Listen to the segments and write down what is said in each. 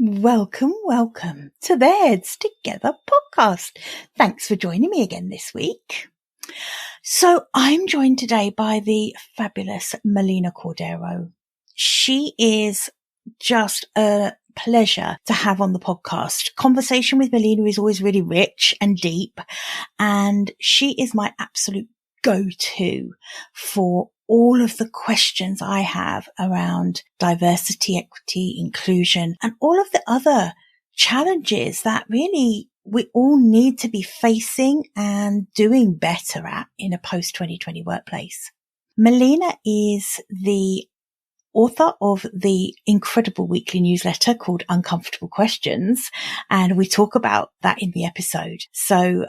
Welcome to the Heads Together podcast. Thanks for joining me again this week. So I'm joined today by the fabulous Melina Cordero. She is just a pleasure to have on the podcast. Conversation with Melina is always really rich and deep, and she is my absolute go-to for all of the questions I have around diversity, equity, inclusion, and all of the other challenges that really we all need to be facing and doing better at in a post-2020 workplace. Melina is the author of the incredible weekly newsletter called Uncomfortable Questions, and we talk about that in the episode. So,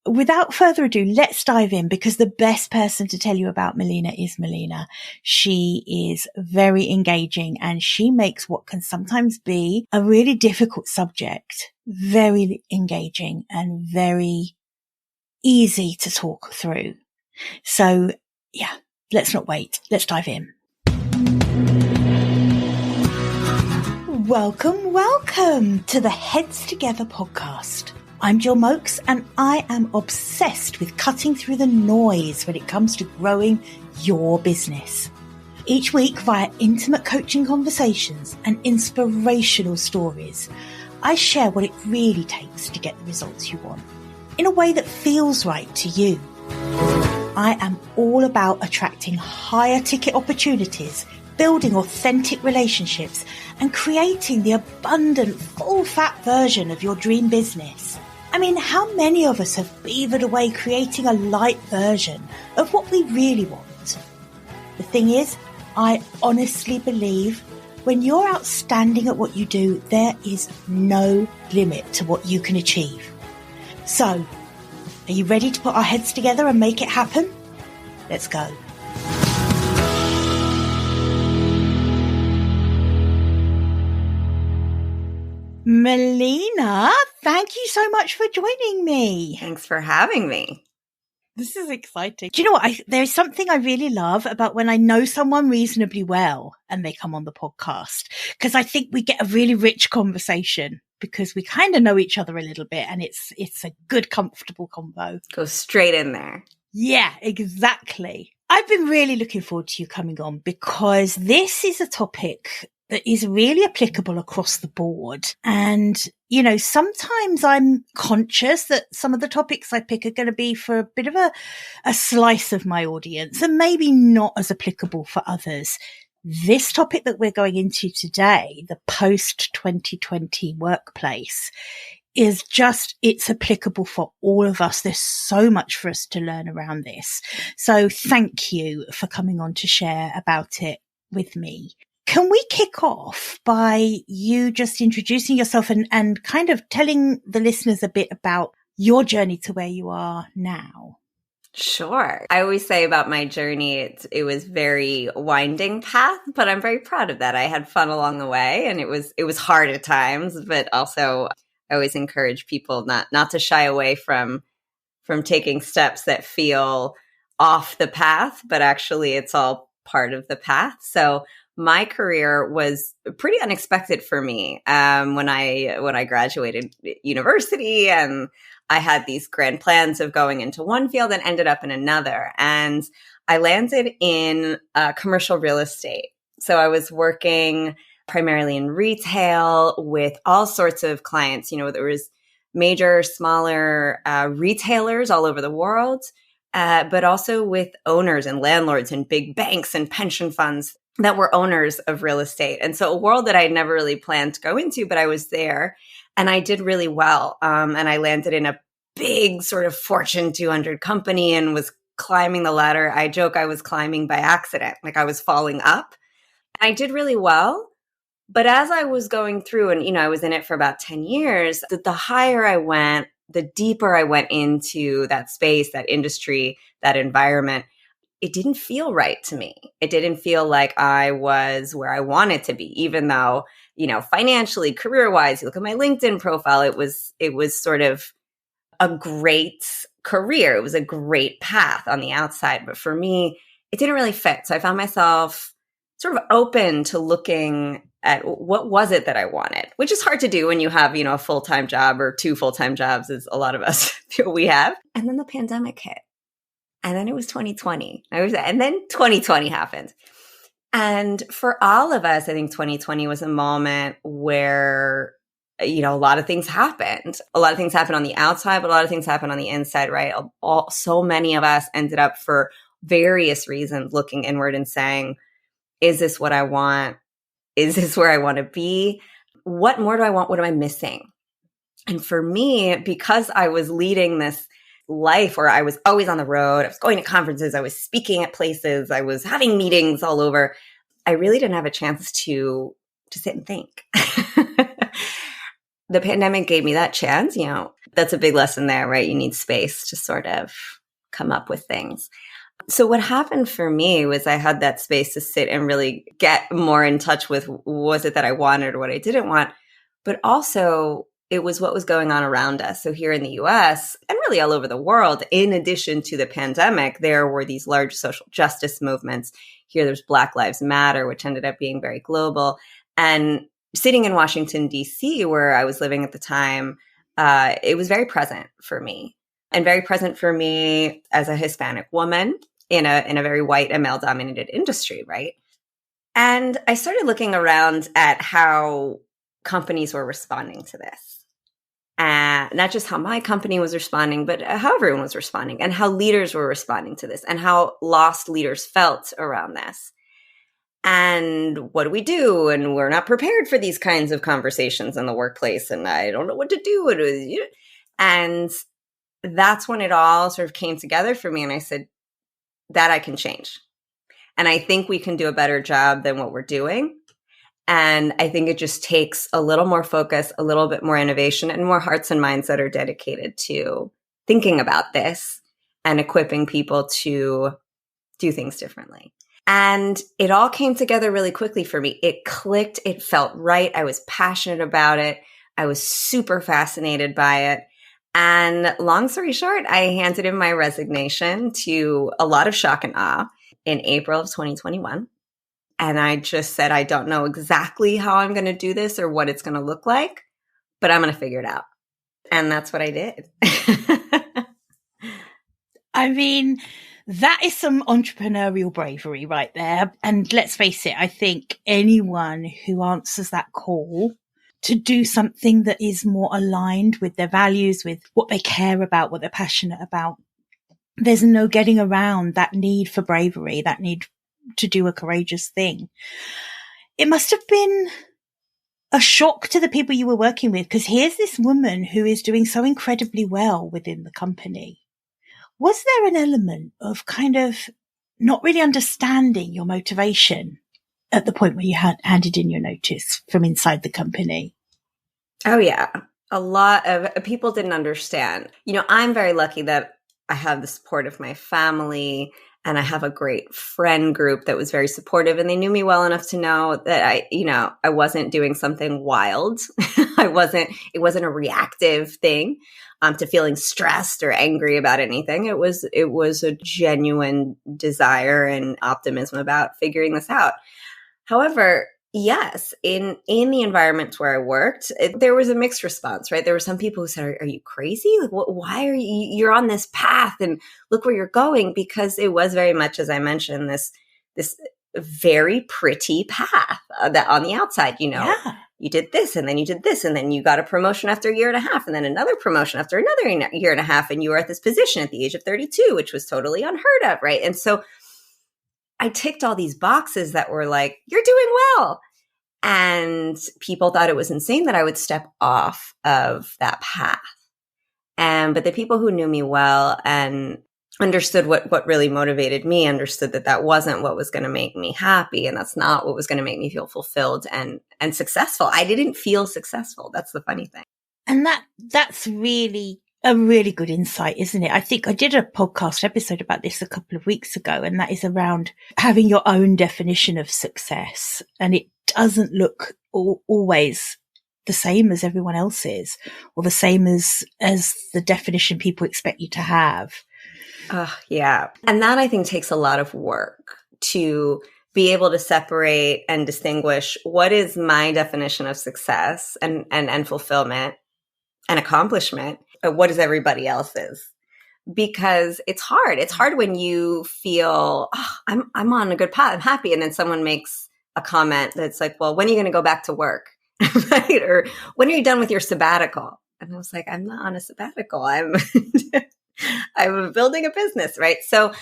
without further ado, let's dive in, because the best person to tell you about Melina is Melina. She is very engaging, and she makes what can sometimes be a really difficult subject very engaging and very easy to talk through. So yeah, let's not wait. Let's dive in. Welcome to the Heads Together podcast. I'm Jill Mokes, and I am obsessed with cutting through the noise when it comes to growing your business. Each week, via intimate coaching conversations and inspirational stories, I share what it really takes to get the results you want in a way that feels right to you. I am all about attracting higher ticket opportunities, building authentic relationships, and creating the abundant, full-fat version of your dream business. I mean, how many of us have beavered away creating a light version of what we really want? The thing is, I honestly believe when you're outstanding at what you do, there is no limit to what you can achieve. So, are you ready to put our heads together and make it happen? Let's go. Melina, thank you so much for joining me. Thanks for having me. This is exciting. Do you know what? There's something I really love about when I know someone reasonably well and they come on the podcast, because I think we get a really rich conversation because we kind of know each other a little bit, and it's a good, comfortable combo. Go straight in there. Yeah, exactly. I've been really looking forward to you coming on, because this is a topic that is really applicable across the board. And, you know, sometimes I'm conscious that some of the topics I pick are going to be for a bit of a slice of my audience, and maybe not as applicable for others. This topic that we're going into today, the post-2020 workplace, is just, it's applicable for all of us. There's so much for us to learn around this. So thank you for coming on to share about it with me. Can we kick off by you just introducing yourself and kind of telling the listeners a bit about your journey to where you are now? Sure. I always say about my journey, it was very winding path, but I'm very proud of that. I had fun along the way, and it was hard at times, but also I always encourage people not to shy away from taking steps that feel off the path, but actually it's all part of the path. So my career was pretty unexpected for me when I graduated university, and I had these grand plans of going into one field and ended up in another. And I landed in commercial real estate. So I was working primarily in retail with all sorts of clients. You know, there was major, smaller retailers all over the world, but also with owners and landlords and big banks and pension funds that were owners of real estate. And so a world that I had never really planned to go into, but I was there and I did really well. And I landed in a big sort of Fortune 200 company and was climbing the ladder. I joke I was climbing by accident, like I was falling up. And I did really well. But as I was going through, and, you know, I was in it for about 10 years, the higher I went, the deeper I went into that space, that industry, that environment, it didn't feel right to me. It didn't feel like I was where I wanted to be, even though, you know, financially, career-wise, you look at my LinkedIn profile, it was sort of a great career. It was a great path on the outside. But for me, it didn't really fit. So I found myself sort of open to looking at what was it that I wanted, which is hard to do when you have, a full-time job or 2 full-time jobs, as a lot of us feel we have. And then the pandemic hit. And then it was 2020. And then 2020 happened. And for all of us, I think 2020 was a moment where, a lot of things happened. A lot of things happened on the outside, but a lot of things happened on the inside, right? So many of us ended up, for various reasons, looking inward and saying, is this what I want? Is this where I want to be? What more do I want? What am I missing? And for me, because I was leading this life where I was always on the road, I was going to conferences, I was speaking at places, I was having meetings all over, I really didn't have a chance to sit and think. The pandemic gave me that chance. That's a big lesson there, right? You need space to sort of come up with things. So what happened for me was I had that space to sit and really get more in touch with, was it that I wanted or what I didn't want? But also it was what was going on around us. So here in the US and really all over the world, in addition to the pandemic, there were these large social justice movements. Here there's Black Lives Matter, which ended up being very global. And sitting in Washington, D.C., where I was living at the time, it was very present for me, and very present for me as a Hispanic woman in a very white and male-dominated industry, right? And I started looking around at how companies were responding to this. Not just how my company was responding, but how everyone was responding, and how leaders were responding to this, and how lost leaders felt around this. And what do we do? And we're not prepared for these kinds of conversations in the workplace. And I don't know what to do. And that's when it all sort of came together for me. And I said, that I can change. And I think we can do a better job than what we're doing. And I think it just takes a little more focus, a little bit more innovation, and more hearts and minds that are dedicated to thinking about this and equipping people to do things differently. And it all came together really quickly for me. It clicked. It felt right. I was passionate about it. I was super fascinated by it. And long story short, I handed in my resignation, to a lot of shock and awe, in April of 2021. And I just said, I don't know exactly how I'm going to do this or what it's going to look like, but I'm going to figure it out. And that's what I did. I mean, that is some entrepreneurial bravery right there. And let's face it, I think anyone who answers that call to do something that is more aligned with their values, with what they care about, what they're passionate about, there's no getting around that need for bravery, that need to do a courageous thing. It must have been a shock to the people you were working with, because here's this woman who is doing so incredibly well within the company. Was there an element of kind of not really understanding your motivation at the point where you had handed in your notice from inside the company? Oh, yeah. A lot of people didn't understand. I'm very lucky that I have the support of my family, and I have a great friend group that was very supportive, and they knew me well enough to know that I wasn't doing something wild. It wasn't a reactive thing to feeling stressed or angry about anything. It was a genuine desire and optimism about figuring this out. However, yes, in the environments where I worked, there was a mixed response, right? There were some people who said, are you crazy? Like, why are you're on this path and look where you're going? Because it was very much, as I mentioned, this very pretty path that on the outside, you did this, and then you did this, and then you got a promotion after a year and a half, and then another promotion after another year and a half, and you were at this position at the age of 32, which was totally unheard of, right? And so I ticked all these boxes that were like, you're doing well. And people thought it was insane that I would step off of that path. But the people who knew me well and understood what really motivated me, understood that wasn't what was going to make me happy. And that's not what was going to make me feel fulfilled and successful. I didn't feel successful. That's the funny thing. And that's really a really good insight, isn't it? I think I did a podcast episode about this a couple of weeks ago, and that is around having your own definition of success. And it doesn't look always the same as everyone else's, or the same as the definition people expect you to have. Yeah. And that, I think, takes a lot of work to be able to separate and distinguish what is my definition of success and fulfillment and accomplishment, and what is everybody else's. Because it's hard. It's hard when you feel, oh, I'm on a good path, I'm happy. And then someone makes a comment that's like, well, when are you going to go back to work? Right? Or when are you done with your sabbatical? And I was like, I'm not on a sabbatical. I'm building a business, right? So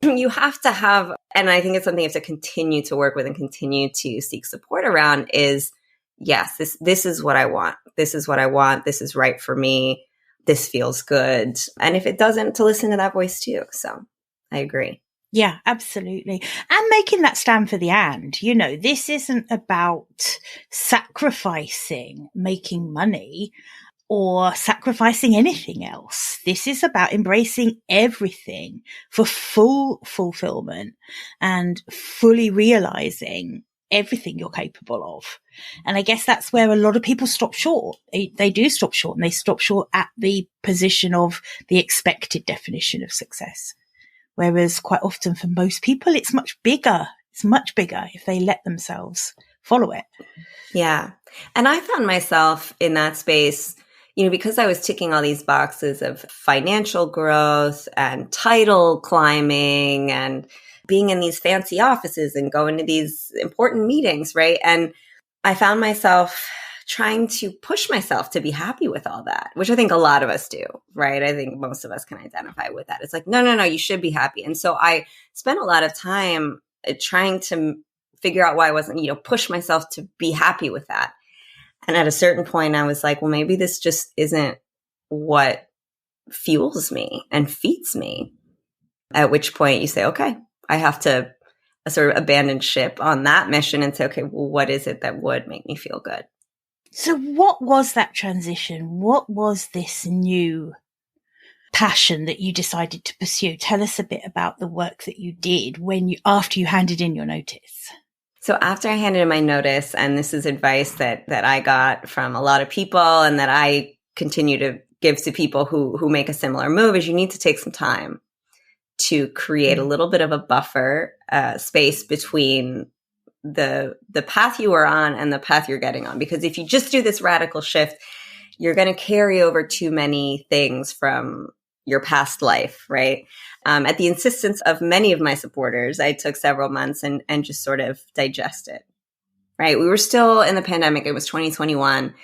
you have to have, and I think it's something you have to continue to work with and continue to seek support around is, yes, this is what I want. This is what I want. This is right for me. This feels good. And if it doesn't, to listen to that voice too. So I agree. Yeah, absolutely. And making that stand for the and, this isn't about sacrificing making money or sacrificing anything else. This is about embracing everything for full fulfillment and fully realizing everything you're capable of. And I guess that's where a lot of people stop short. They do stop short, and they stop short at the position of the expected definition of success. Whereas quite often for most people, it's much bigger. It's much bigger if they let themselves follow it. Yeah. And I found myself in that space, because I was ticking all these boxes of financial growth and title climbing and being in these fancy offices and going to these important meetings, right? And I found myself trying to push myself to be happy with all that, which I think a lot of us do, right? I think most of us can identify with that. It's like, no, you should be happy. And so I spent a lot of time trying to figure out why I wasn't, push myself to be happy with that. And at a certain point, I was like, well, maybe this just isn't what fuels me and feeds me. At which point you say, okay, I have to sort of abandon ship on that mission and say, okay, well, what is it that would make me feel good? So what was that transition? What was this new passion that you decided to pursue? Tell us a bit about the work that you did after you handed in your notice. So after I handed in my notice, and this is advice that I got from a lot of people and that I continue to give to people who make a similar move, is you need to take some time to create a little bit of a buffer space between the path you are on and the path you're getting on. Because if you just do this radical shift, you're going to carry over too many things from your past life, right? At the insistence of many of my supporters, I took several months and just sort of digested, right? We were still in the pandemic. It was 2021.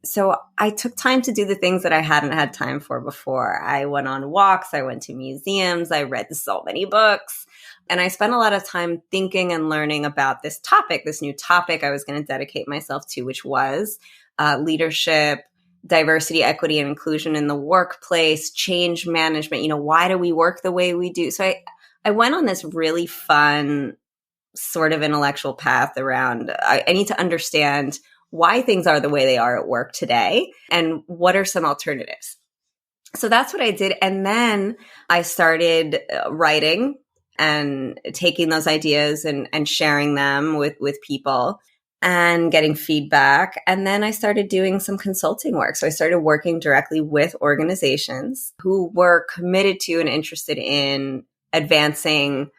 So I took time to do the things that I hadn't had time for before. I went on walks. I went to museums. I read so many books. And I spent a lot of time thinking and learning about this topic, this new topic I was going to dedicate myself to, which was leadership, diversity, equity, and inclusion in the workplace, change management. Why do we work the way we do? So I went on this really fun sort of intellectual path around, I need to understand why things are the way they are at work today and what are some alternatives. So that's what I did. And then I started writing and taking those ideas and sharing them with people and getting feedback. And then I started doing some consulting work. So I started working directly with organizations who were committed to and interested in advancing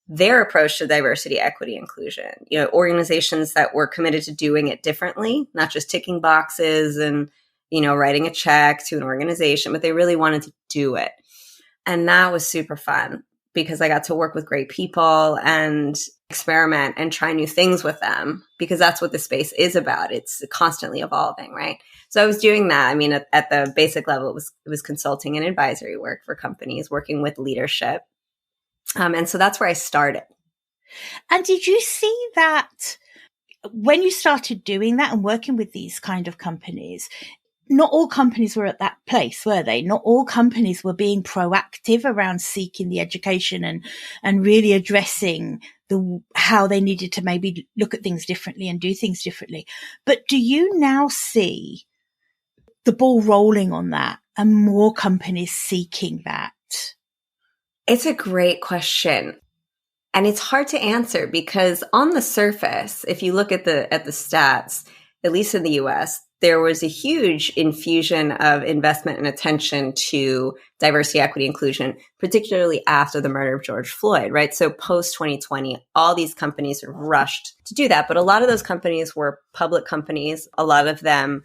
their approach to diversity, equity, inclusion. Organizations that were committed to doing it differently, not just ticking boxes and, writing a check to an organization, but they really wanted to do it. And that was super fun because I got to work with great people and experiment and try new things with them, because that's what the space is about. It's constantly evolving, right? So I was doing that. I mean, at the basic level, it was consulting and advisory work for companies, working with leadership. And so that's where I started. And did you see that when you started doing that and working with these kind of companies, not all companies were at that place, were they? Not all companies were being proactive around seeking the education and really addressing how they needed to maybe look at things differently and do things differently. But do you now see the ball rolling on that and more companies seeking that? It's a great question. And it's hard to answer because on the surface, if you look at the stats, at least in the US, there was a huge infusion of investment and attention to diversity, equity, inclusion, particularly after the murder of George Floyd, right? So post 2020, all these companies rushed to do that. But a lot of those companies were public companies. A lot of them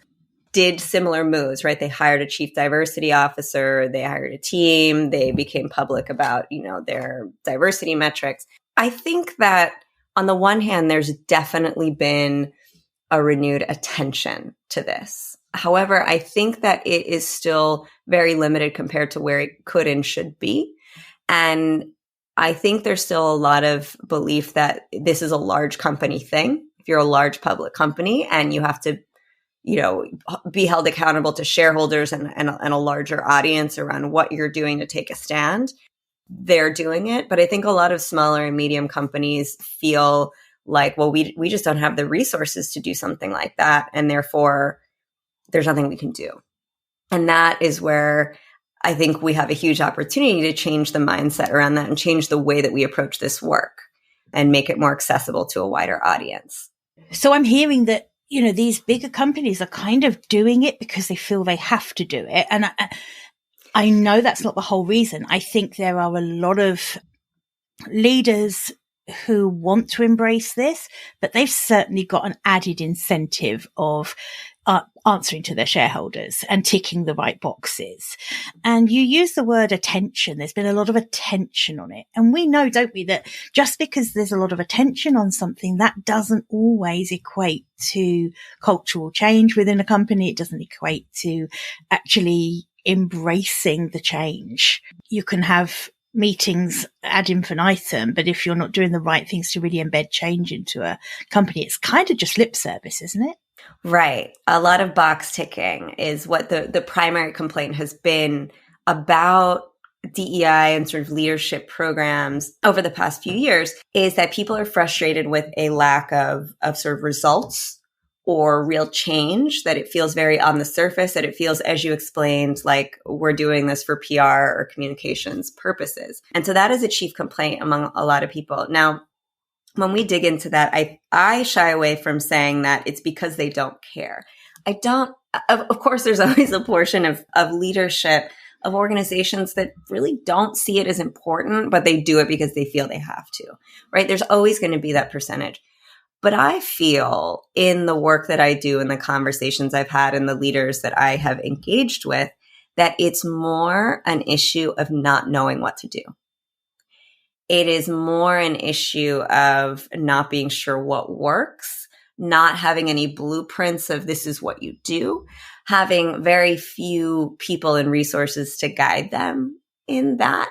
did similar moves, right? They hired a chief diversity officer, they hired a team, they became public about, their diversity metrics. I think that on the one hand, there's definitely been a renewed attention to this. However, I think that it is still very limited compared to where it could and should be. And I think there's still a lot of belief that this is a large company thing. If you're a large public company and you have to, be held accountable to shareholders and a larger audience around what you're doing to take a stand, they're doing it. But I think a lot of smaller and medium companies feel like, well, we just don't have the resources to do something like that. And therefore, there's nothing we can do. And that is where I think we have a huge opportunity to change the mindset around that and change the way that we approach this work and make it more accessible to a wider audience. So I'm hearing that, these bigger companies are kind of doing it because they feel they have to do it. And I know that's not the whole reason. I think there are a lot of leaders who want to embrace this, but they've certainly got an added incentive of answering to their shareholders and ticking the right boxes. And you use the word attention. There's been a lot of attention on it. And we know, don't we, that just because there's a lot of attention on something, that doesn't always equate to cultural change within a company. It doesn't equate to actually embracing the change. You can have meetings ad infinitum, but if you're not doing the right things to really embed change into a company, it's kind of just lip service, isn't it? Right. A lot of box ticking is what the primary complaint has been about DEI and sort of leadership programs over the past few years, is that people are frustrated with a lack of sort of results or real change, that it feels very on the surface, that it feels, as you explained, like we're doing this for PR or communications purposes. And so that is a chief complaint among a lot of people. Now, when we dig into that, I shy away from saying that it's because they don't care. Of course, there's always a portion of leadership of organizations that really don't see it as important, but they do it because they feel they have to, right? There's always going to be that percentage. But I feel in the work that I do and the conversations I've had and the leaders that I have engaged with, that it's more an issue of not knowing what to do. It is more an issue of not being sure what works, not having any blueprints of this is what you do, having very few people and resources to guide them in that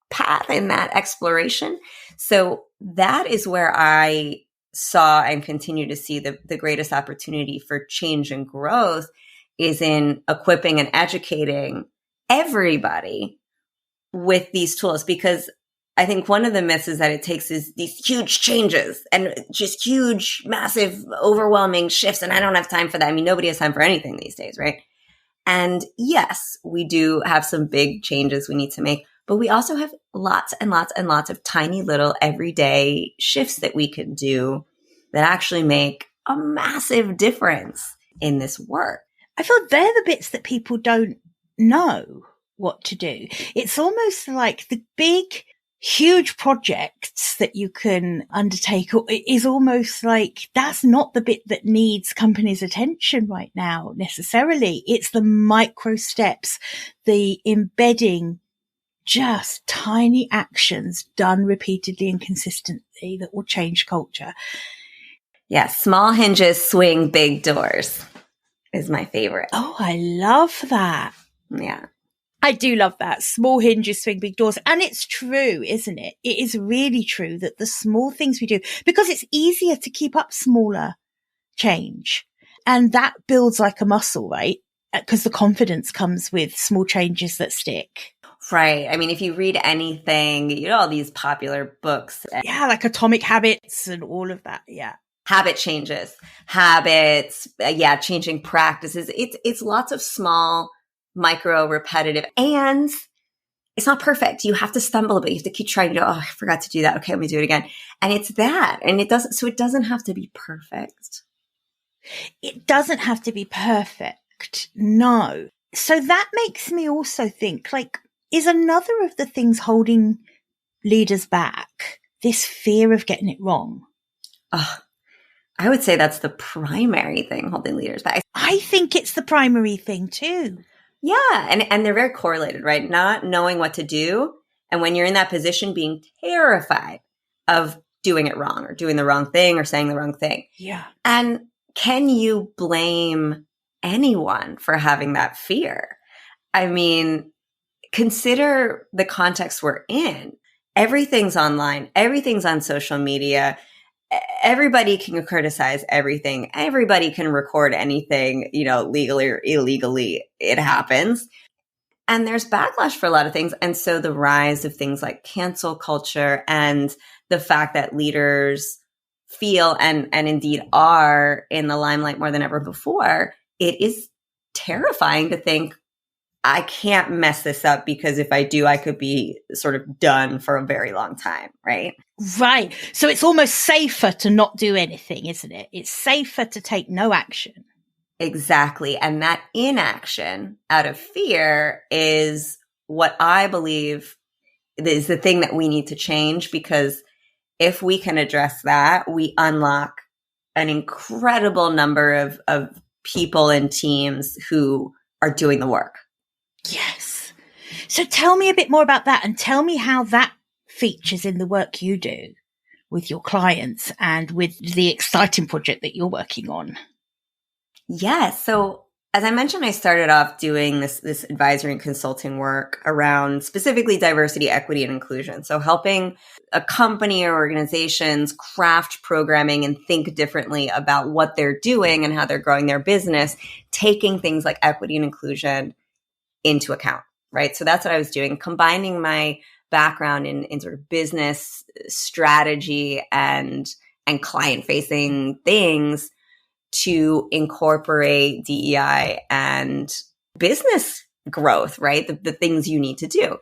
path, in that exploration. So that is where I saw and continue to see the greatest opportunity for change and growth, is in equipping and educating everybody with these tools. Because I think one of the myths is that it takes these huge changes and just huge, massive, overwhelming shifts. And I don't have time for that. I mean, nobody has time for anything these days, right? And yes, we do have some big changes we need to make, but we also have lots and lots and lots of tiny little everyday shifts that we can do that actually make a massive difference in this work. I feel they're the bits that people don't know what to do. It's almost like the big, huge projects that you can undertake is almost like that's not the bit that needs companies' attention right now necessarily. It's the micro steps, the embedding just tiny actions done repeatedly and consistently that will change culture. Yeah, small hinges swing big doors is my favorite. Oh, I love that. Yeah. I do love that. Small hinges swing big doors. And it's true, isn't it? It is really true that the small things we do, because it's easier to keep up smaller change. And that builds like a muscle, right? Because the confidence comes with small changes that stick. Right. I mean, if you read anything, all these popular books. Yeah, like Atomic Habits and all of that. Yeah. Habit changes, habits, changing practices. It's lots of small, micro, repetitive, and it's not perfect. You have to stumble a bit. You have to keep trying to go, oh, I forgot to do that. Okay, let me do it again. And it's that. And it doesn't have to be perfect. It doesn't have to be perfect. No. So that makes me also think, like, is another of the things holding leaders back this fear of getting it wrong? Oh, I would say that's the primary thing holding leaders back. I think it's the primary thing too. Yeah. And they're very correlated, right? Not knowing what to do. And when you're in that position, being terrified of doing it wrong or doing the wrong thing or saying the wrong thing. Yeah. And can you blame anyone for having that fear? I mean, consider the context we're in. Everything's online. Everything's on social media. Everybody can criticize everything. Everybody can record anything, legally or illegally. It happens. And there's backlash for a lot of things. And so the rise of things like cancel culture and the fact that leaders feel and indeed are in the limelight more than ever before, it is terrifying to think, I can't mess this up, because if I do, I could be sort of done for a very long time, right? Right. So it's almost safer to not do anything, isn't it? It's safer to take no action. Exactly. And that inaction out of fear is what I believe is the thing that we need to change, because if we can address that, we unlock an incredible number of people and teams who are doing the work. Yes. So tell me a bit more about that, and tell me how that features in the work you do with your clients and with the exciting project that you're working on. Yes. So as I mentioned, I started off doing this advisory and consulting work around specifically diversity, equity, and inclusion. So helping a company or organizations craft programming and think differently about what they're doing and how they're growing their business, taking things like equity and inclusion into account, right? So that's what I was doing, combining my background in sort of business strategy and client-facing things to incorporate DEI and business growth, right? The things you need to do.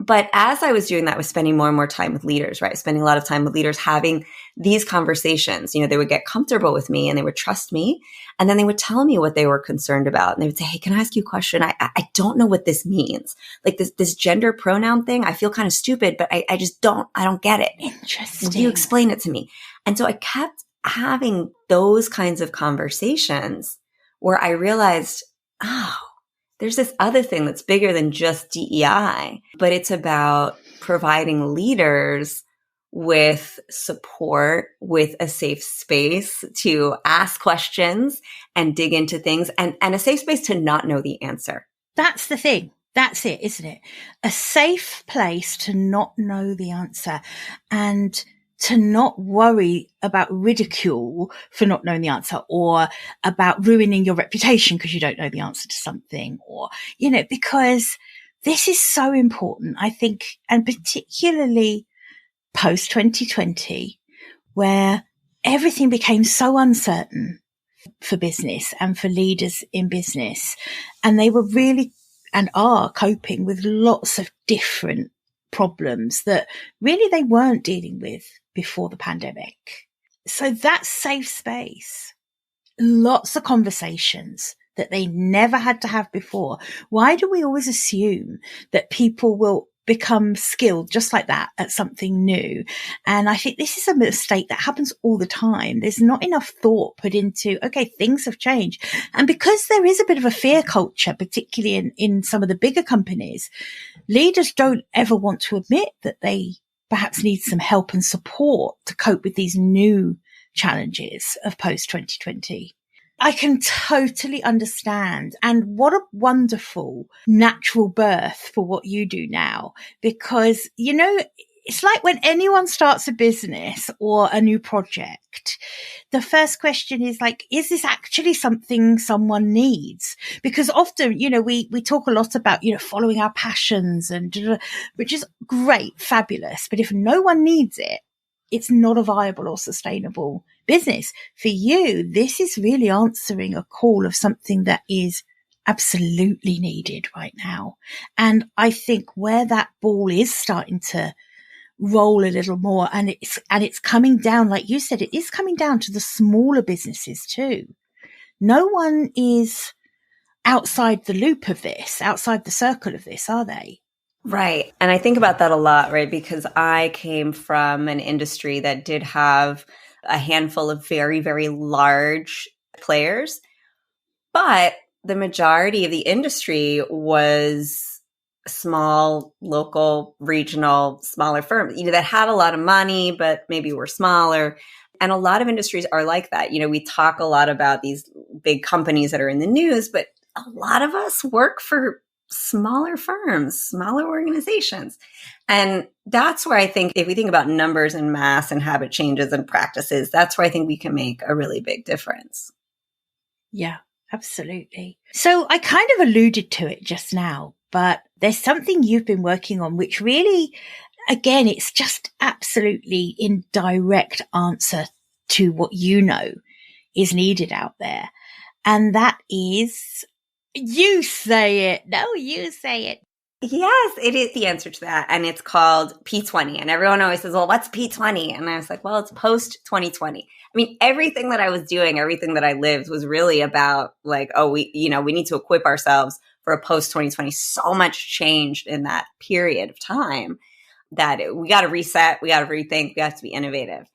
But as I was doing that, I was spending more and more time with leaders, right? Spending a lot of time with leaders, having these conversations. They would get comfortable with me and they would trust me. And then they would tell me what they were concerned about. And they would say, hey, can I ask you a question? I don't know what this means. Like this gender pronoun thing, I feel kind of stupid, but I don't get it. Interesting. Would you explain it to me? And so I kept having those kinds of conversations where I realized, there's this other thing that's bigger than just DEI, but it's about providing leaders with support, with a safe space to ask questions and dig into things, and a safe space to not know the answer. That's the thing. That's it, isn't it? A safe place to not know the answer and to not worry about ridicule for not knowing the answer, or about ruining your reputation because you don't know the answer to something, or, because this is so important, I think, and particularly post 2020, where everything became so uncertain for business and for leaders in business. And they were really and are coping with lots of different problems that really they weren't dealing with before the pandemic. So that safe space, lots of conversations that they never had to have before. Why do we always assume that people will become skilled just like that at something new? And I think this is a mistake that happens all the time. There's not enough thought put into, okay, things have changed. And because there is a bit of a fear culture, particularly in some of the bigger companies, leaders don't ever want to admit that they perhaps need some help and support to cope with these new challenges of post 2020. I can totally understand. And what a wonderful natural birth for what you do now, because, it's like when anyone starts a business or a new project, the first question is like, is this actually something someone needs? Because often, we talk a lot about, following our passions which is great, fabulous. But if no one needs it, it's not a viable or sustainable business. For you, this is really answering a call of something that is absolutely needed right now. And I think where that ball is starting to roll a little more. And it's coming down, like you said, it is coming down to the smaller businesses too. No one is outside the loop of this, outside the circle of this, are they? Right. And I think about that a lot, right? Because I came from an industry that did have a handful of very, very large players, but the majority of the industry was small, local, regional, smaller firms, that had a lot of money, but maybe were smaller. And a lot of industries are like that. We talk a lot about these big companies that are in the news, but a lot of us work for smaller firms, smaller organizations. And that's where I think if we think about numbers and mass and habit changes and practices, that's where I think we can make a really big difference. Yeah, absolutely. So I kind of alluded to it just now, but there's something you've been working on, which really, again, it's just absolutely in direct answer to what is needed out there. And that is, you say it. No, you say it. Yes, it is the answer to that. And it's called P20. And everyone always says, well, what's P20? And I was like, well, it's post 2020. I mean, everything that I was doing, everything that I lived was really about like, we need to equip ourselves for a post 2020. So much changed in that period of time that we got to reset, we got to rethink, we have to be innovative.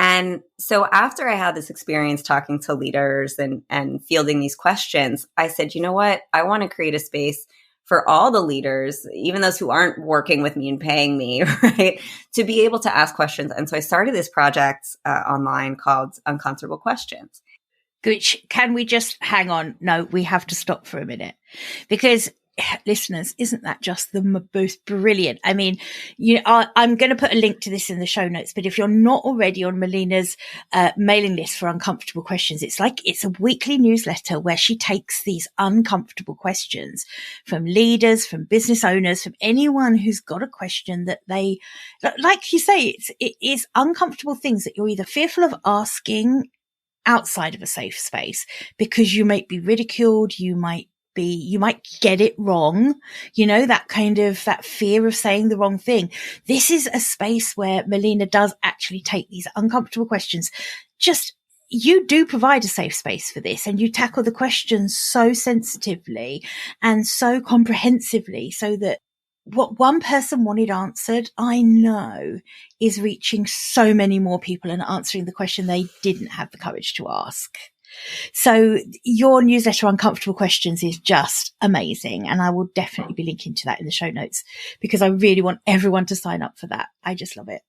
And so after I had this experience talking to leaders and fielding these questions, I said, you know what? I want to create a space for all the leaders, even those who aren't working with me and paying me, right, to be able to ask questions. And so I started this project online called Uncomfortable Questions. Which, can we just hang on? No, we have to stop for a minute, because listeners, isn't that just the most brilliant? I mean, I'm going to put a link to this in the show notes, but if you're not already on Melina's mailing list for Uncomfortable Questions, it's a weekly newsletter where she takes these uncomfortable questions from leaders, from business owners, from anyone who's got a question that they, like you say, it is uncomfortable things that you're either fearful of asking outside of a safe space because you might be ridiculed, you might get it wrong, that fear of saying the wrong thing. This is a space where Melina does actually take these uncomfortable questions. You do provide a safe space for this, and you tackle the questions so sensitively and so comprehensively so that what one person wanted answered, I know, is reaching so many more people and answering the question they didn't have the courage to ask. So your newsletter, Uncomfortable Questions, is just amazing. And I will definitely be linking to that in the show notes because I really want everyone to sign up for that. I just love it.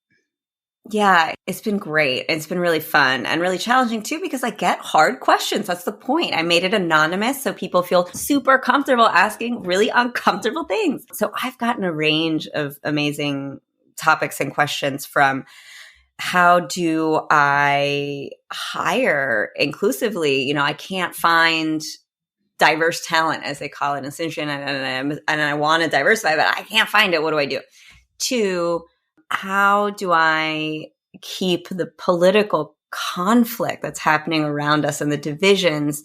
Yeah, it's been great. It's been really fun and really challenging too, because I get hard questions. That's the point. I made it anonymous so people feel super comfortable asking really uncomfortable things. So I've gotten a range of amazing topics and questions, from how do I hire inclusively? I can't find diverse talent, as they call it in this industry, and I want to diversify, but I can't find it. What do I do? To how do I keep the political conflict that's happening around us and the divisions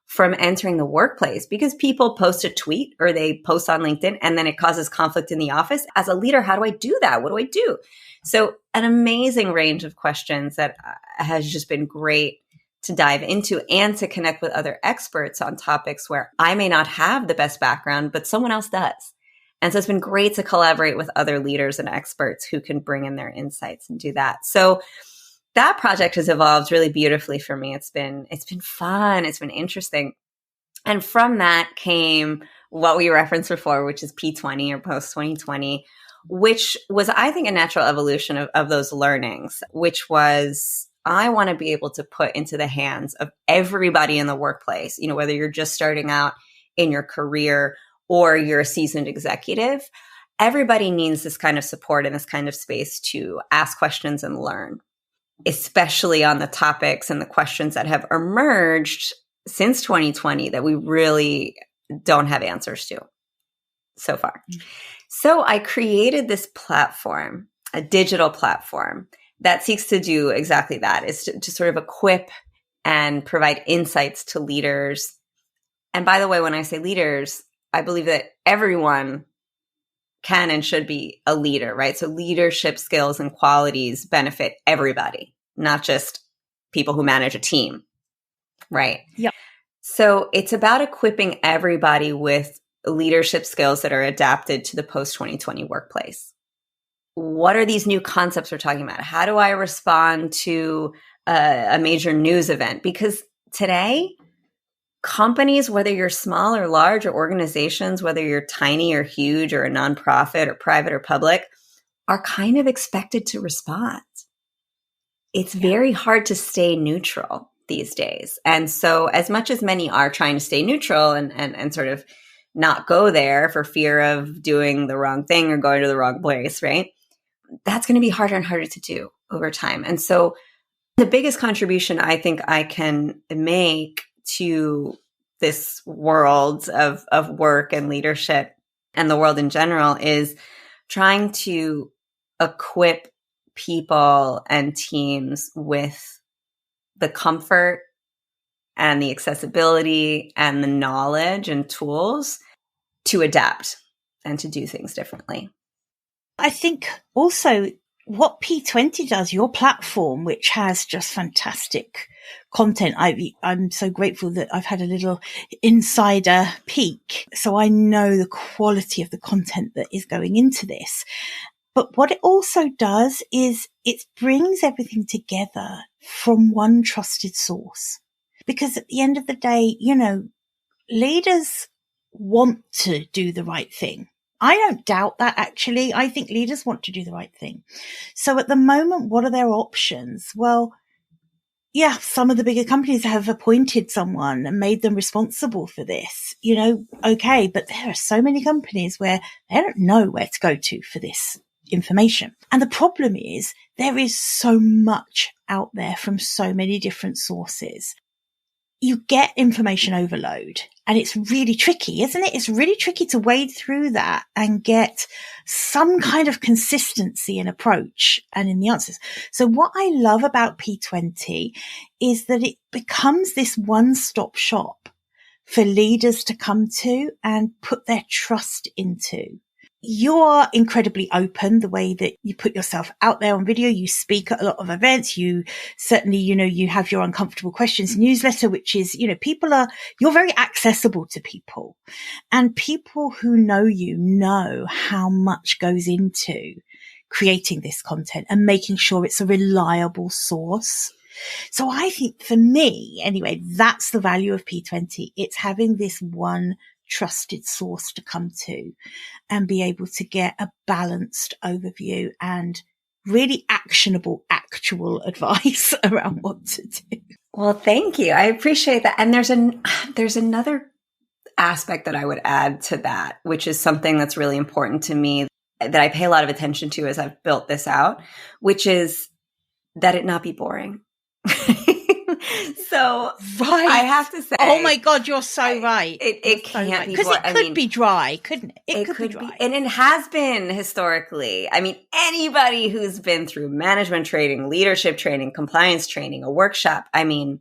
from entering the workplace? Because people post a tweet or they post on LinkedIn and then it causes conflict in the office. As a leader, how do I do that? What do I do? So an amazing range of questions that has just been great to dive into and to connect with other experts on topics where I may not have the best background, but someone else does. And so it's been great to collaborate with other leaders and experts who can bring in their insights and do that. So that project has evolved really beautifully for me. It's been fun. It's been interesting. And from that came what we referenced before, which is P20 or post 2020, which was, I think, a natural evolution of those learnings, which was, I want to be able to put into the hands of everybody in the workplace, whether you're just starting out in your career or you're a seasoned executive, everybody needs this kind of support and this kind of space to ask questions and learn, especially on the topics and the questions that have emerged since 2020 that we really don't have answers to so far. So I created this platform, a digital platform that seeks to do exactly that, is to sort of equip and provide insights to leaders. And by the way, when I say leaders, I believe that everyone can and should be a leader, right? So leadership skills and qualities benefit everybody, not just people who manage a team, right? Yep. So it's about equipping everybody with leadership skills that are adapted to the post-2020 workplace. What are these new concepts we're talking about? How do I respond to a major news event? Because today, companies, whether you're small or large, or organizations, whether you're tiny or huge or a nonprofit or private or public, are kind of expected to respond. It's very hard to stay neutral these days. And so as much as many are trying to stay neutral and sort of not go there for fear of doing the wrong thing or going to the wrong place, right? That's going to be harder and harder to do over time. And so the biggest contribution I think I can make to this world of work and leadership and the world in general is trying to equip people and teams with the comfort and the accessibility and the knowledge and tools to adapt and to do things differently. I think also what P20 does, your platform, which has just fantastic content. I'm so grateful that I've had a little insider peek. So I know the quality of the content that is going into this. But what it also does is it brings everything together from one trusted source. Because at the end of the day, leaders want to do the right thing. I don't doubt that, actually. I think leaders want to do the right thing. So at the moment, what are their options? Well, yeah, some of the bigger companies have appointed someone and made them responsible for this, okay. But there are so many companies where they don't know where to go to for this information. And the problem is there is so much out there from so many different sources. You get information overload, and it's really tricky, isn't it? It's really tricky to wade through that and get some kind of consistency in approach and in the answers. So what I love about P20 is that it becomes this one-stop shop for leaders to come to and put their trust into. You are incredibly open the way that you put yourself out there on video. You speak at a lot of events. You certainly, you have your uncomfortable questions newsletter, which is, you're very accessible to people, and people who know you know how much goes into creating this content and making sure it's a reliable source. So I think for me, anyway, that's the value of P20. It's having this one trusted source to come to and be able to get a balanced overview and really actionable, actual advice around what to do. Well, thank you. I appreciate that. And there's another aspect that I would add to that, which is something that's really important to me that I pay a lot of attention to as I've built this out, which is that it not be boring. So right. I have to say, oh my God, you're so right. It can't be because it could be dry, couldn't it? It could be dry, and it has been historically. I mean, anybody who's been through management training, leadership training, compliance training, a workshop. I mean,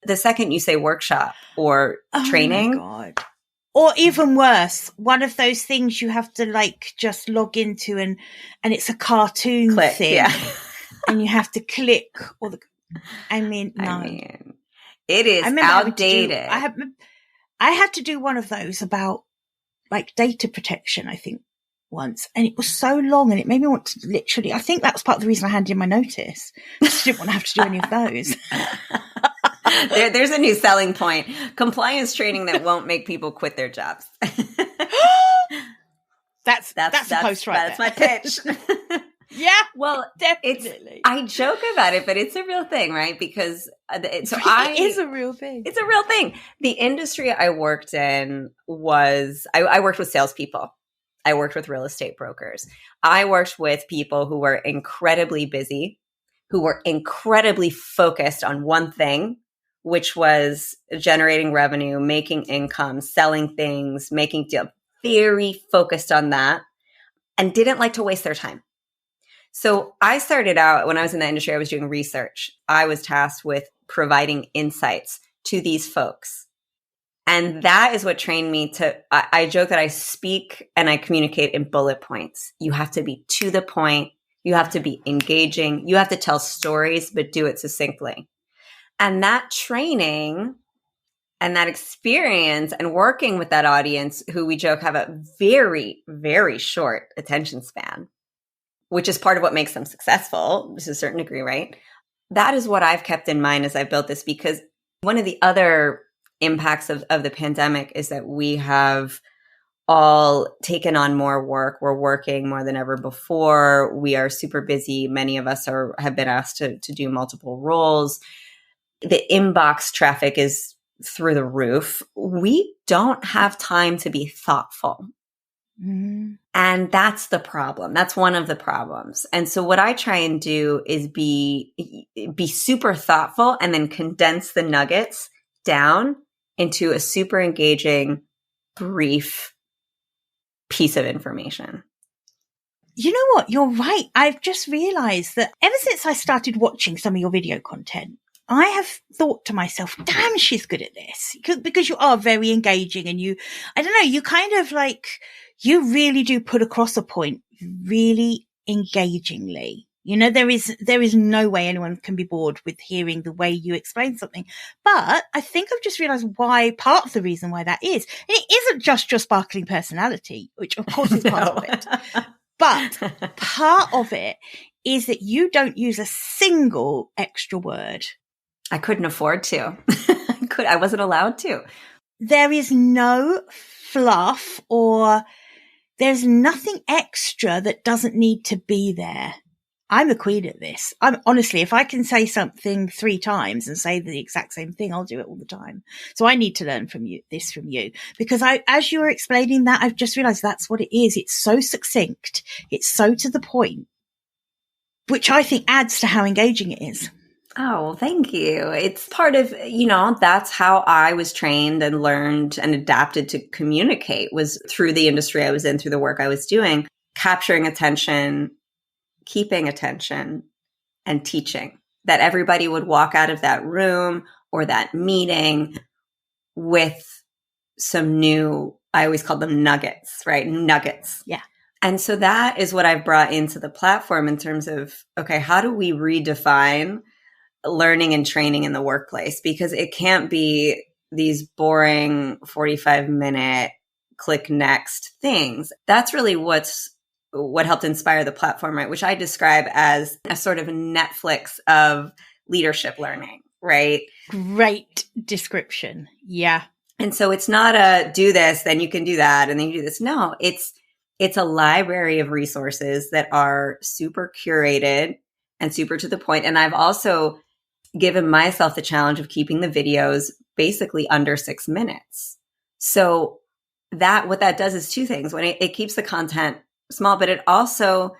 the second you say workshop or training, oh my God. Or even worse, one of those things you have to just log into and it's a cartoon thing, and you have to click it is outdated. I had to do one of those about data protection, I think, once, and it was so long and it made me want to literally, I think that was part of the reason I handed in my notice. I just didn't want to have to do any of those. There's a new selling point. Compliance training that won't make people quit their jobs. That's a post right That's my pitch. Yeah, well, definitely. I joke about it, but it's a real thing, right? Because it is a real thing. It's a real thing. The industry I worked in was, I worked with salespeople. I worked with real estate brokers. I worked with people who were incredibly busy, who were incredibly focused on one thing, which was generating revenue, making income, selling things, making deals, very focused on that, and didn't like to waste their time. So I started out, when I was in the industry, I was doing research. I was tasked with providing insights to these folks. And that is what trained me to, I joke that I speak and I communicate in bullet points. You have to be to the point. You have to be engaging. You have to tell stories, but do it succinctly. And that training and that experience and working with that audience who we joke have a very, very short attention span, which is part of what makes them successful to a certain degree, right? That is what I've kept in mind as I built this, because one of the other impacts of the pandemic is that we have all taken on more work. We're working more than ever before. We are super busy. Many of us have been asked to do multiple roles. The inbox traffic is through the roof. We don't have time to be thoughtful. Mm-hmm. And that's the problem. That's one of the problems. And so what I try and do is be super thoughtful and then condense the nuggets down into a super engaging, brief piece of information. You know what? You're right. I've just realized that ever since I started watching some of your video content, I have thought to myself, damn, she's good at this. Because you are very engaging and you kind of like, you really do put across a point really engagingly. You know, there is no way anyone can be bored with hearing the way you explain something. But I think I've just realized part of the reason why that is. And it isn't just your sparkling personality, which of course is part of it. But part of it is that you don't use a single extra word. I couldn't afford to. I wasn't allowed to. There is no fluff or there's nothing extra that doesn't need to be there. I'm a queen at this. I'm honestly, if I can say something 3 times and say the exact same thing, I'll do it all the time. So I need to learn from you, because as you were explaining that, I've just realized that's what it is. It's so succinct. It's so to the point, which I think adds to how engaging it is. Oh, well, thank you. It's part of, that's how I was trained and learned and adapted to communicate, was through the industry I was in, through the work I was doing, capturing attention, keeping attention, and teaching. That everybody would walk out of that room or that meeting with some new, I always call them nuggets, right? Nuggets. Yeah. And so that is what I've brought into the platform in terms of, okay, how do we redefine learning and training in the workplace? Because it can't be these boring 45-minute click next things. That's really what helped inspire the platform, right? Which I describe as a sort of Netflix of leadership learning, right? Great description. Yeah. And so it's not a do this, then you can do that, and then you do this. No, it's a library of resources that are super curated and super to the point. And I've also given myself the challenge of keeping the videos basically under 6 minutes. So what that does is 2 things. When it keeps the content small, but it also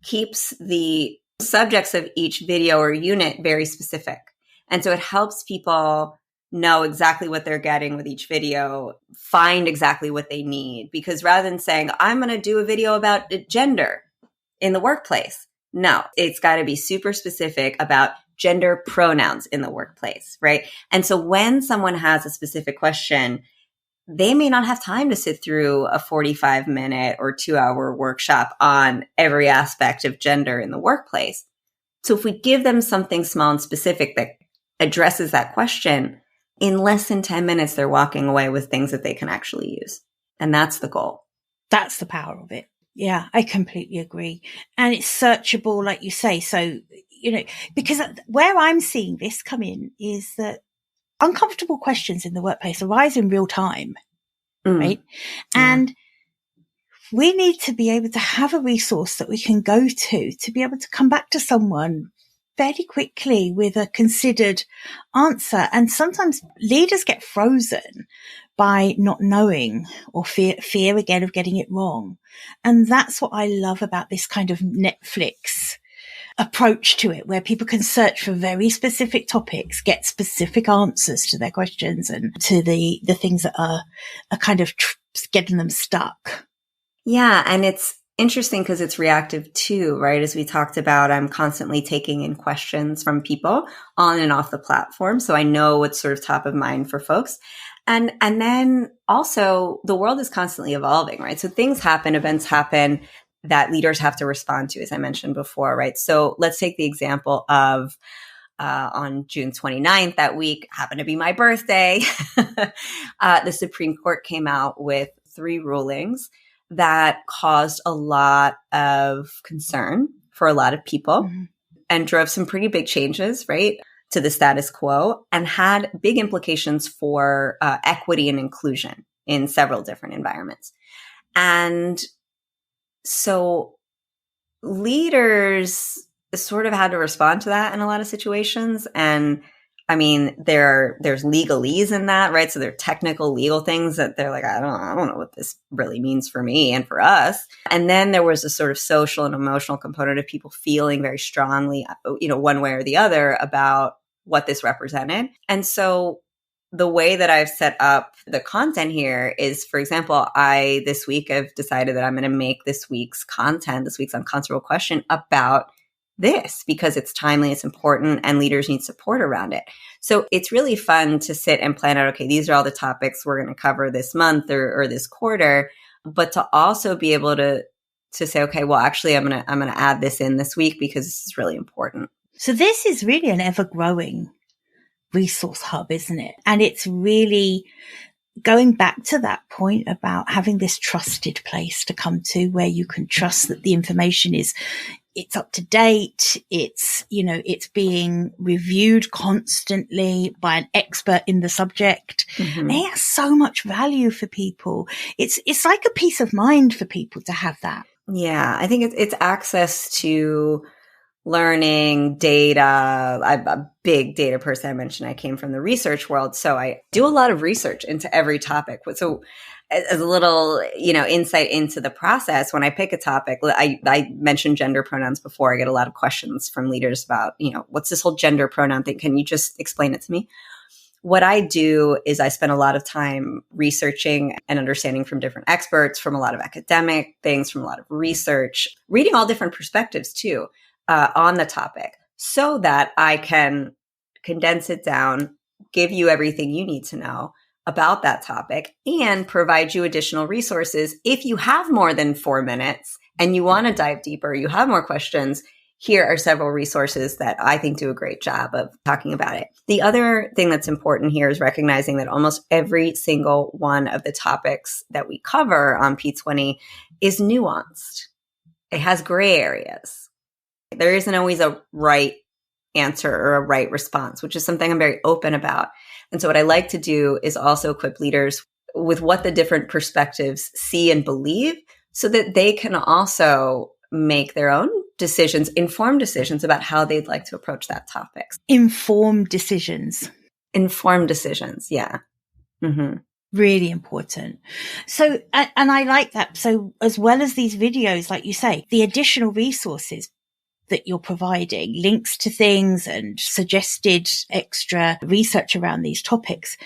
keeps the subjects of each video or unit very specific. And so it helps people know exactly what they're getting with each video, find exactly what they need. Because rather than saying, I'm going to do a video about gender in the workplace, no, it's got to be super specific about gender pronouns in the workplace, right? And so when someone has a specific question, they may not have time to sit through a 45-minute or 2-hour workshop on every aspect of gender in the workplace. So if we give them something small and specific that addresses that question, in less than 10 minutes, they're walking away with things that they can actually use. And that's the goal. That's the power of it. Yeah, I completely agree. And it's searchable, like you say. So, because where I'm seeing this come in is that uncomfortable questions in the workplace arise in real time, right? Yeah. And we need to be able to have a resource that we can go to be able to come back to someone fairly quickly with a considered answer. And sometimes leaders get frozen by not knowing or fear again of getting it wrong. And that's what I love about this kind of Netflix approach to it, where people can search for very specific topics, get specific answers to their questions and to the things that are kind of getting them stuck. Yeah. And it's interesting because it's reactive too, right? As we talked about, I'm constantly taking in questions from people on and off the platform. So I know what's sort of top of mind for folks. And then also the world is constantly evolving, right? So things happen, events happen that leaders have to respond to, as I mentioned before, right? So let's take the example of on June 29th, that week happened to be my birthday. The Supreme Court came out with 3 rulings that caused a lot of concern for a lot of people and drove some pretty big changes, right, to the status quo, and had big implications for equity and inclusion in several different environments. And so leaders sort of had to respond to that in a lot of situations. And I mean, there's legalese in that, right? So there are technical legal things that they're like, I don't know what this really means for me and for us. And then there was a sort of social and emotional component of people feeling very strongly, one way or the other about what this represented. And so the way that I've set up the content here is, for example, this week I've decided that I'm going to make this week's unconscionable question about this because it's timely, it's important, and leaders need support around it. So it's really fun to sit and plan out, okay, these are all the topics we're going to cover this month or this quarter, but to also be able to say, okay, well, actually, I'm going to add this in this week because this is really important. So this is really an ever-growing resource hub, isn't it? And it's really going back to that point about having this trusted place to come to where you can trust that the information it's up to date. It's being reviewed constantly by an expert in the subject. Mm-hmm. It has so much value for people. It's like a peace of mind for people to have that. Yeah. I think it's access to learning, data. I'm a big data person. I mentioned I came from the research world. So I do a lot of research into every topic. So as a little, insight into the process, when I pick a topic, I mentioned gender pronouns before. I get a lot of questions from leaders about, what's this whole gender pronoun thing? Can you just explain it to me? What I do is I spend a lot of time researching and understanding from different experts, from a lot of academic things, from a lot of research, reading all different perspectives too. On the topic so that I can condense it down, give you everything you need to know about that topic, and provide you additional resources. If you have more than 4 minutes and you want to dive deeper, you have more questions, here are several resources that I think do a great job of talking about it. The other thing that's important here is recognizing that almost every single one of the topics that we cover on P20 is nuanced. It has gray areas. There isn't always a right answer or a right response, which is something I'm very open about. And so what I like to do is also equip leaders with what the different perspectives see and believe so that they can also make their own decisions, informed decisions about how they'd like to approach that topic. Informed decisions. Informed decisions, yeah. Mm-hmm. Really important. So, and I like that. So as well as these videos, like you say, the additional resources that you're providing, links to things and suggested extra research around these topics.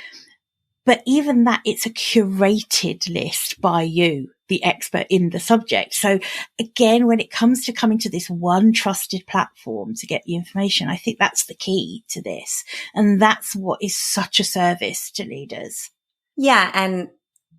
But even that, it's a curated list by you, the expert in the subject. So again, when it comes to coming to this one trusted platform to get the information, I think that's the key to this. And that's what is such a service to leaders. Yeah. And,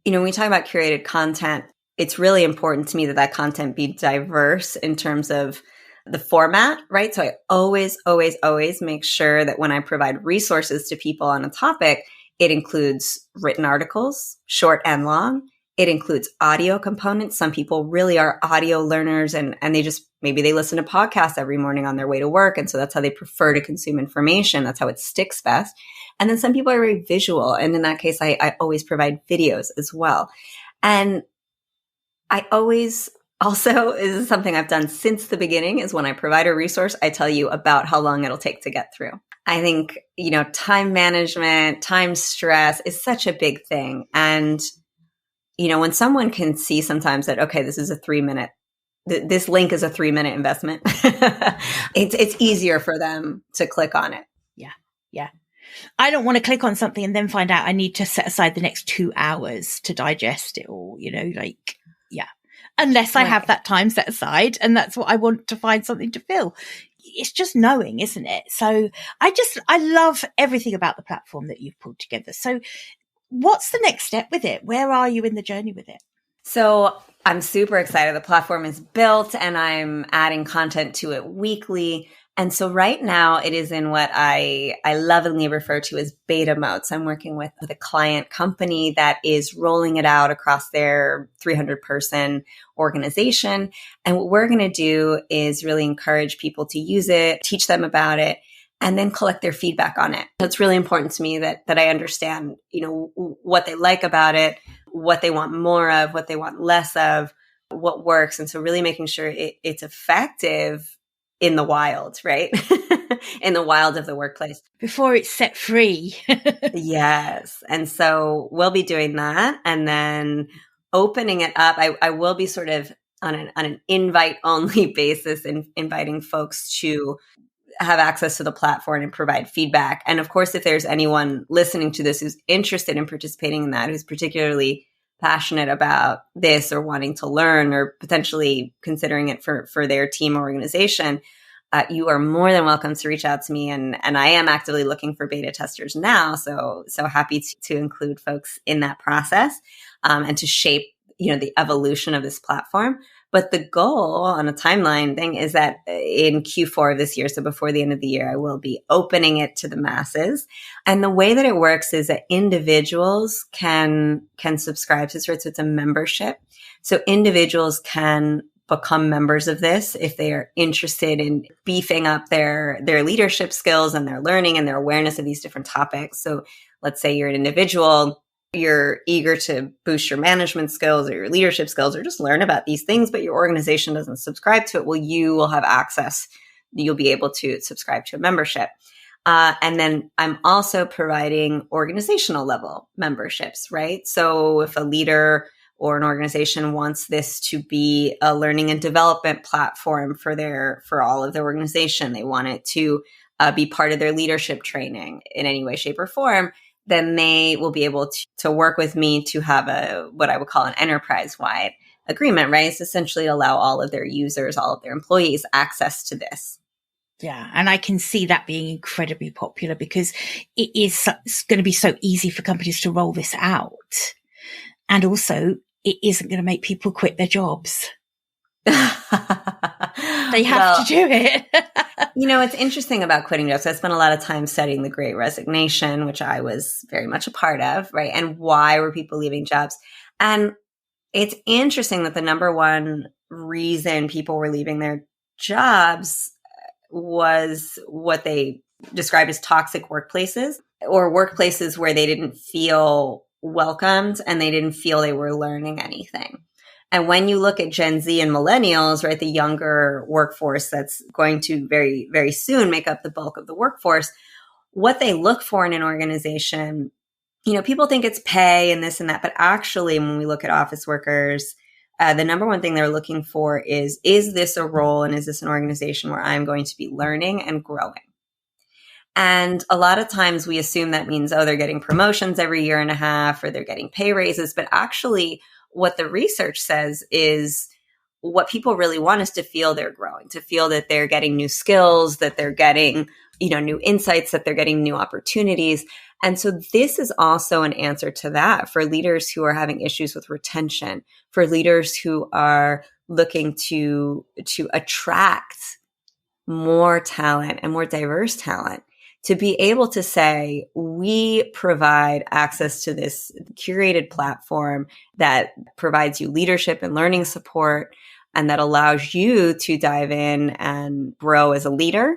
when we talk about curated content, it's really important to me that content be diverse in terms of the format, right? So I always, always, always make sure that when I provide resources to people on a topic, it includes written articles, short and long. It includes audio components. Some people really are audio learners and they just, maybe they listen to podcasts every morning on their way to work. And so that's how they prefer to consume information. That's how it sticks best. And then some people are very visual. And in that case, I always provide videos as well. And I always also, this is something I've done since the beginning, is when I provide a resource, I tell you about how long it'll take to get through. I think, time management, time stress is such a big thing. And, when someone can see sometimes that, okay, this is a 3-minute, this link is a 3-minute investment, it's easier for them to click on it. Yeah. I don't want to click on something and then find out I need to set aside the next 2 hours to digest it all, yeah. Unless I have that time set aside and that's what I want to find something to fill. It's just knowing, isn't it? So I love everything about the platform that you've pulled together. So what's the next step with it? Where are you in the journey with it? So I'm super excited. The platform is built and I'm adding content to it weekly. And so right now it is in what I lovingly refer to as beta mode. So I'm working with a client company that is rolling it out across their 300-person organization. And what we're going to do is really encourage people to use it, teach them about it, and then collect their feedback on it. So it's really important to me that I understand, what they like about it, what they want more of, what they want less of, what works. And so really making sure it's effective in the wild, right? In the wild of the workplace. Before it's set free. Yes. And so we'll be doing that and then opening it up. I will be sort of on an invite only basis and inviting folks to have access to the platform and provide feedback. And of course, if there's anyone listening to this who's interested in participating in that, who's particularly passionate about this or wanting to learn or potentially considering it for their team or organization, you are more than welcome to reach out to me. And I am actively looking for beta testers now. So happy to include folks in that process and to shape, the evolution of this platform. But the goal on a timeline thing is that in Q4 of this year, so before the end of the year, I will be opening it to the masses. And the way that it works is that individuals can subscribe to it. So it's a membership. So individuals can become members of this if they are interested in beefing up their leadership skills and their learning and their awareness of these different topics. So let's say you're an individual, you're eager to boost your management skills or your leadership skills or just learn about these things, but your organization doesn't subscribe to it. Well, you will have access. You'll be able to subscribe to a membership. And then I'm also providing organizational level memberships, right? So if a leader or an organization wants this to be a learning and development platform for all of their organization, they want it to be part of their leadership training in any way, shape, or form, then they will be able to work with me to have what I would call an enterprise-wide agreement, right? It's essentially allow all of their users, all of their employees access to this. Yeah. And I can see that being incredibly popular because it's going to be so easy for companies to roll this out. And also it isn't going to make people quit their jobs. They have to do it. It's interesting about quitting jobs. I spent a lot of time studying the Great Resignation, which I was very much a part of, right? And why were people leaving jobs? And it's interesting that the number one reason people were leaving their jobs was what they described as toxic workplaces or workplaces where they didn't feel welcomed and they didn't feel they were learning anything. And when you look at Gen Z and millennials, right, the younger workforce that's going to very, very soon make up the bulk of the workforce, what they look for in an organization, people think it's pay and this and that, but actually when we look at office workers, the number one thing they're looking for is this a role and is this an organization where I'm going to be learning and growing? And a lot of times we assume that means, they're getting promotions every year and a half or they're getting pay raises, but actually what the research says is what people really want is to feel they're growing, to feel that they're getting new skills, that they're getting, new insights, that they're getting new opportunities. And so this is also an answer to that for leaders who are having issues with retention, for leaders who are looking to attract more talent and more diverse talent, to be able to say, we provide access to this curated platform that provides you leadership and learning support and that allows you to dive in and grow as a leader.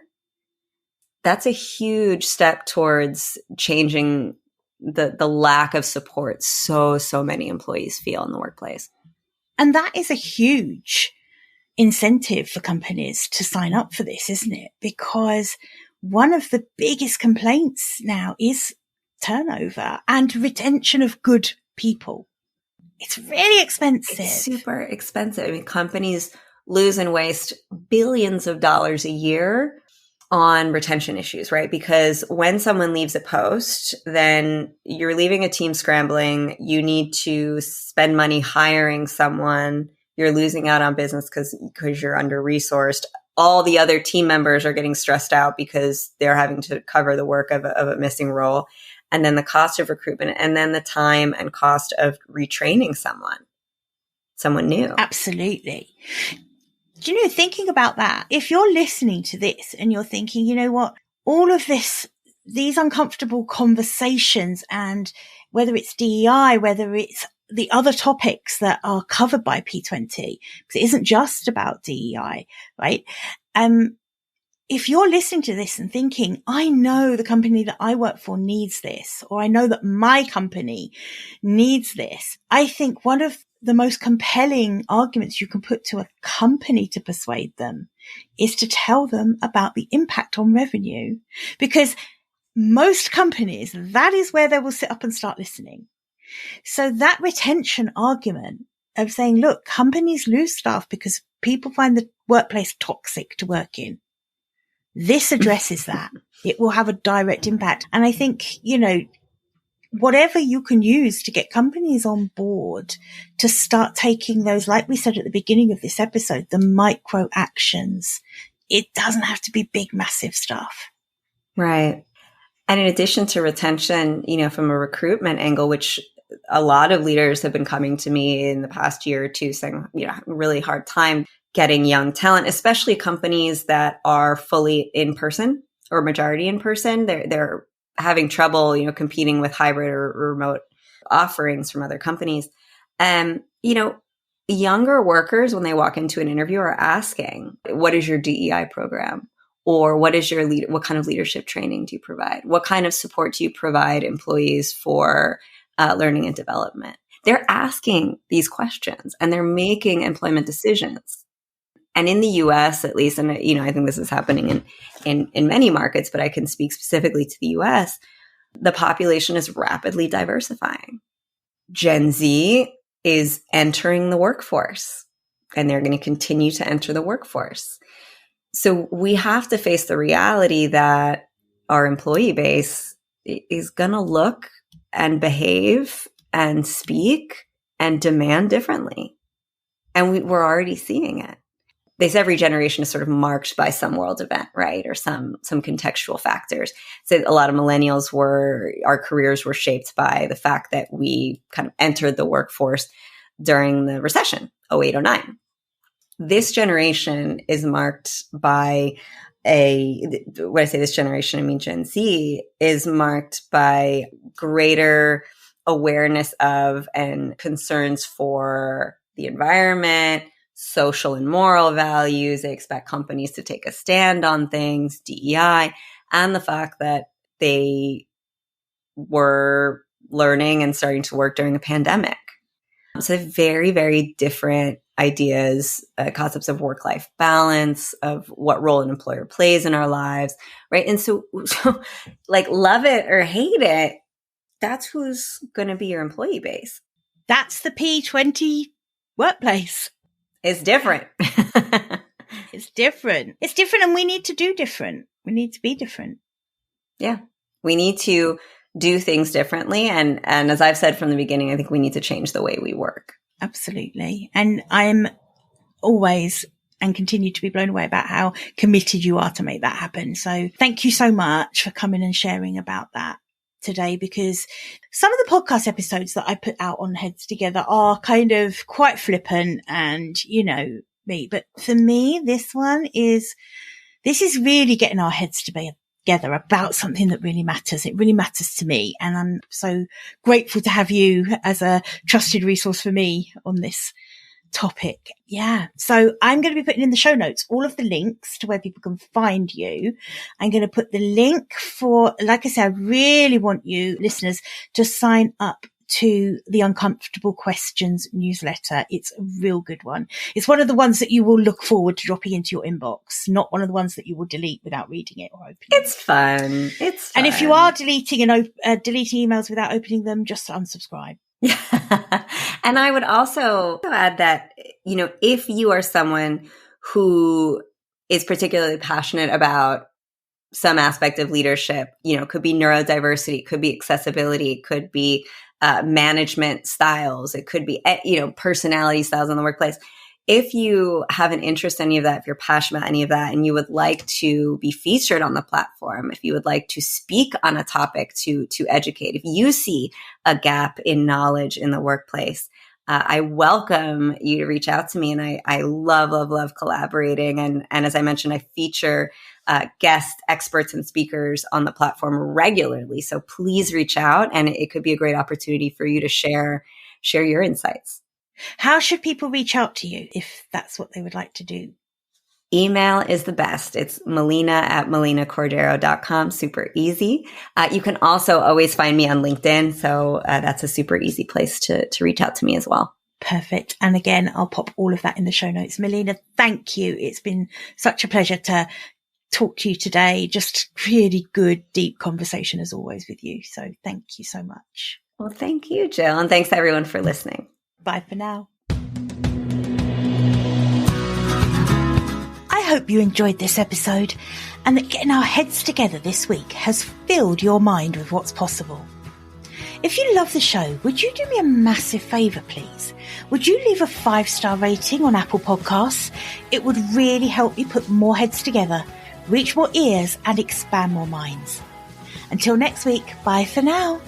That's a huge step towards changing the lack of support so many employees feel in the workplace. And that is a huge incentive for companies to sign up for this, isn't it? Because one of the biggest complaints now is turnover and retention of good people. It's really expensive. It's super expensive. I mean, companies lose and waste billions of dollars a year on retention issues, right? Because when someone leaves a post, then you're leaving a team scrambling. You need to spend money hiring someone. You're losing out on business because you're under-resourced. All the other team members are getting stressed out because they're having to cover the work of a missing role. and then the cost of recruitment, and then the time and cost of retraining someone new. Absolutely. Do you know, thinking about that, if you're listening to this and you're thinking, you know what, all of these uncomfortable conversations, and whether it's DEI, whether it's the other topics that are covered by P20, because it isn't just about DEI, right? If you're listening to this and thinking, I know the company that I work for needs this, or I know that my company needs this, I think one of the most compelling arguments you can put to a company to persuade them is to tell them about the impact on revenue, because most companies, that is where they will sit up and start listening. So that retention argument of saying, look, companies lose staff because people find the workplace toxic to work in. This addresses that. It will have a direct impact. And I think, you know, whatever you can use to get companies on board to start taking those, like we said at the beginning of this episode, the micro actions. It doesn't have to be big, massive stuff. Right. And in addition to retention, you know, from a recruitment angle, which a lot of leaders have been coming to me in the past year or two saying, you know, really hard time getting young talent, especially companies that are fully in person or majority in person. They're having trouble, you know, competing with hybrid or remote offerings from other companies. You know, younger workers, when they walk into an interview, are asking, what is your DEI program? Or what kind of leadership training do you provide? What kind of support do you provide employees for learning and development? They're asking these questions and they're making employment decisions. And in the US, at least, and you know, I think this is happening in many markets, but I can speak specifically to the US, the population is rapidly diversifying. Gen Z is entering the workforce, and they're going to continue to enter the workforce. So we have to face the reality that our employee base is going to look and behave and speak and demand differently. And we're already seeing it. They say every generation is sort of marked by some world event, right? Or some contextual factors. So a lot of millennials our careers were shaped by the fact that we kind of entered the workforce during the recession, 08, 09. This generation is marked by when I say this generation, I mean Gen Z, is marked by greater awareness of and concerns for the environment, social and moral values. They expect companies to take a stand on things, DEI, and the fact that they were learning and starting to work during a pandemic. So very, very different ideas, concepts of work-life balance, of what role an employer plays in our lives, right? And so like, love it or hate it, that's who's going to be your employee base. That's the P20 workplace. It's different. It's different. It's different, and we need to do different. We need to be different. Yeah. We need to do things differently. And as I've said from the beginning, I think we need to change the way we work. Absolutely. And I'm always and continue to be blown away about how committed you are to make that happen. So thank you so much for coming and sharing about that today, because some of the podcast episodes that I put out on Heads Together are kind of quite flippant and, you know, me. But for me, this is really getting our heads together about something that really matters. It really matters to me. And I'm so grateful to have you as a trusted resource for me on this topic. Yeah. So I'm going to be putting in the show notes all of the links to where people can find you. I'm going to put the link for, like I said, I really want you listeners to sign up to the Uncomfortable Questions newsletter. It's a real good one. It's one of the ones that you will look forward to dropping into your inbox, not one of the ones that you will delete without reading it or opening it. It's fun. It's fun. And if you are deleting emails without opening them, just unsubscribe. And I would also add that, you know, if you are someone who is particularly passionate about some aspect of leadership, you know, could be neurodiversity, could be accessibility, could be management styles, it could be, you know, personality styles in the workplace. if you have an interest in any of that, if you're passionate about any of that, and you would like to be featured on the platform, if you would like to speak on a topic to educate, if you see a gap in knowledge in the workplace, I welcome you to reach out to me. And I love collaborating. And as I mentioned, I feature guest experts and speakers on the platform regularly. So please reach out, and it could be a great opportunity for you to share your insights. How should people reach out to you if that's what they would like to do? Email is the best. It's melina@melinacordero.com. Super easy. You can also always find me on LinkedIn. So that's a super easy place to reach out to me as well. Perfect. And again, I'll pop all of that in the show notes. Melina, thank you. It's been such a pleasure to talk to you today. Just really good, deep conversation as always with you. So thank you so much. Well, thank you, Jill. And thanks everyone for listening. Bye for now. I hope you enjoyed this episode and that getting our heads together this week has filled your mind with what's possible. If you love the show, would you do me a massive favour, please? Would you leave a 5-star rating on Apple Podcasts? It would really help me put more heads together, reach more ears and expand more minds. Until next week, bye for now.